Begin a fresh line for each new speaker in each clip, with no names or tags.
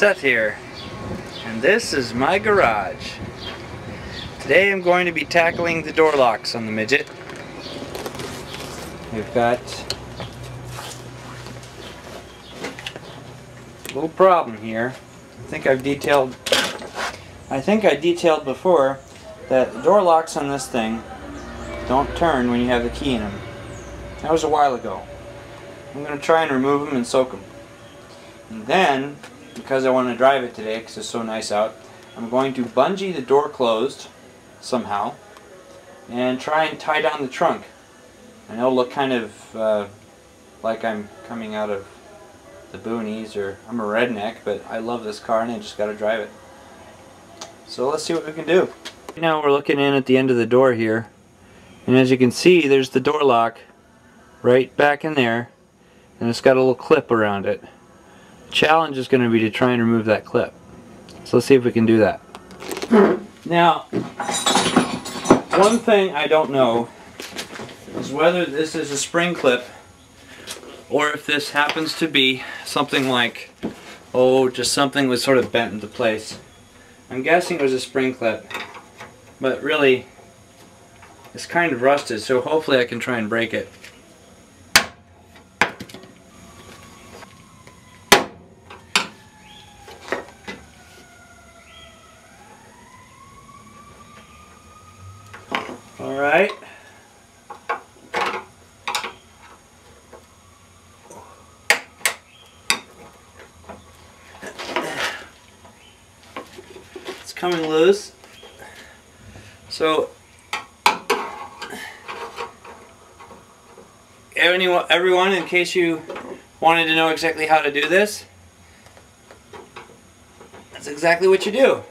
Seth here, and this is my garage. Today I'm going to be tackling the door locks on the Midget. We've got a little problem here. I think I detailed before that the door locks on this thing don't turn when you have the key in them. That was a while ago. I'm going to try and remove them and soak them. And then, because I want to drive it today because it's so nice out, I'm going to bungee the door closed somehow and try and tie down the trunk. And it'll look kind of like I'm coming out of the boonies, or I'm a redneck, but I love this car and I just got to drive it. So let's see what we can do. Now we're looking in at the end of the door here, and as you can see there's the door lock right back in there, and it's got a little clip around it. The challenge is going to be to try and remove that clip. So let's see if we can do that. Now, one thing I don't know is whether this is a spring clip or if this happens to be something like, just something was sort of bent into place. I'm guessing it was a spring clip, but really it's kind of rusted, so hopefully I can try and break it. Alright. It's coming loose. So, everyone, in case you wanted to know exactly how to do this, that's exactly what you do.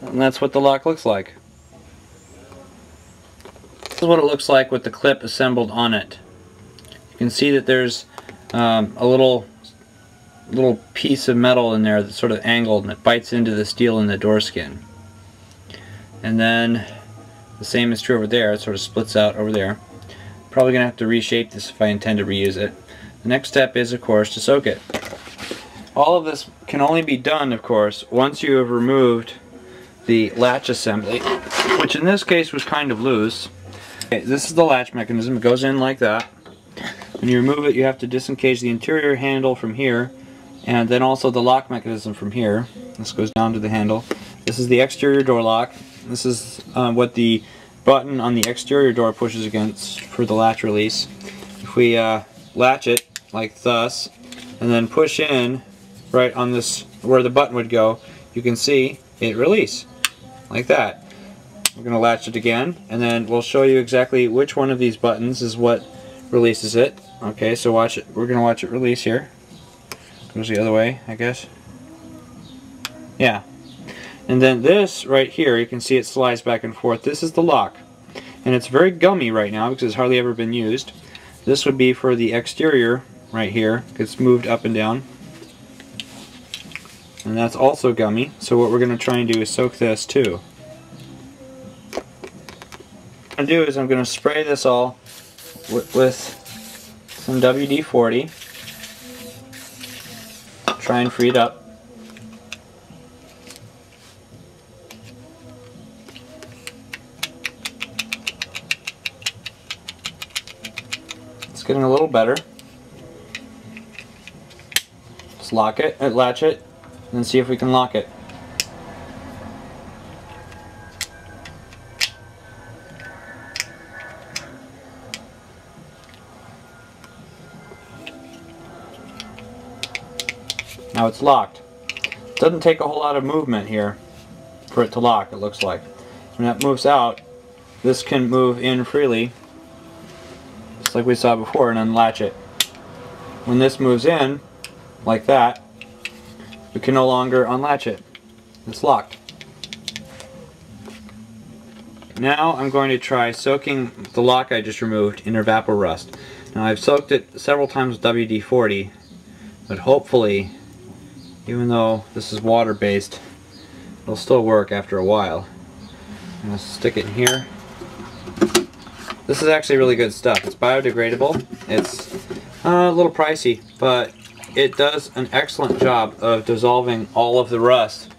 And that's what the lock looks like. This is what it looks like with the clip assembled on it. You can see that there's a little piece of metal in there that's sort of angled, and it bites into the steel in the door skin. And then the same is true over there. It sort of splits out over there. Probably going to have to reshape this if I intend to reuse it. The next step is, of course, to soak it. All of this can only be done, of course, once you have removed the latch assembly, which in this case was kind of loose. Okay, this is the latch mechanism. It goes in like that. When you remove it, you have to disengage the interior handle from here, and then also the lock mechanism from here. This goes down to the handle. This is the exterior door lock. This is what the button on the exterior door pushes against for the latch release. If we latch it like thus, and then push in right on this where the button would go, you can see it release like that. We're going to latch it again, and then we'll show you exactly which one of these buttons is what releases it. Okay, so watch it. We're going to watch it release here. Goes the other way, I guess. Yeah. And then this right here, you can see it slides back and forth. This is the lock. And it's very gummy right now because it's hardly ever been used. This would be for the exterior right here. It's moved up and down. And that's also gummy. So what we're going to try and do is soak this too. What I'm going to do is I'm going to spray this all with some WD-40. Try and free it up. It's getting a little better. Just lock it, latch it, and then see if we can lock it. Now it's locked. It doesn't take a whole lot of movement here for it to lock, it looks like. When that moves out, this can move in freely, just like we saw before, and unlatch it. When this moves in, like that, we can no longer unlatch it. It's locked. Now I'm going to try soaking the lock I just removed in Evapor Rust. Now I've soaked it several times with WD-40, but hopefully even though this is water-based, it'll still work after a while. I'm going to stick it in here. This is actually really good stuff. It's biodegradable. It's a little pricey, but it does an excellent job of dissolving all of the rust.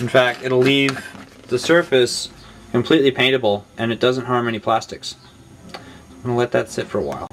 In fact, it'll leave the surface completely paintable, and it doesn't harm any plastics. I'm going to let that sit for a while.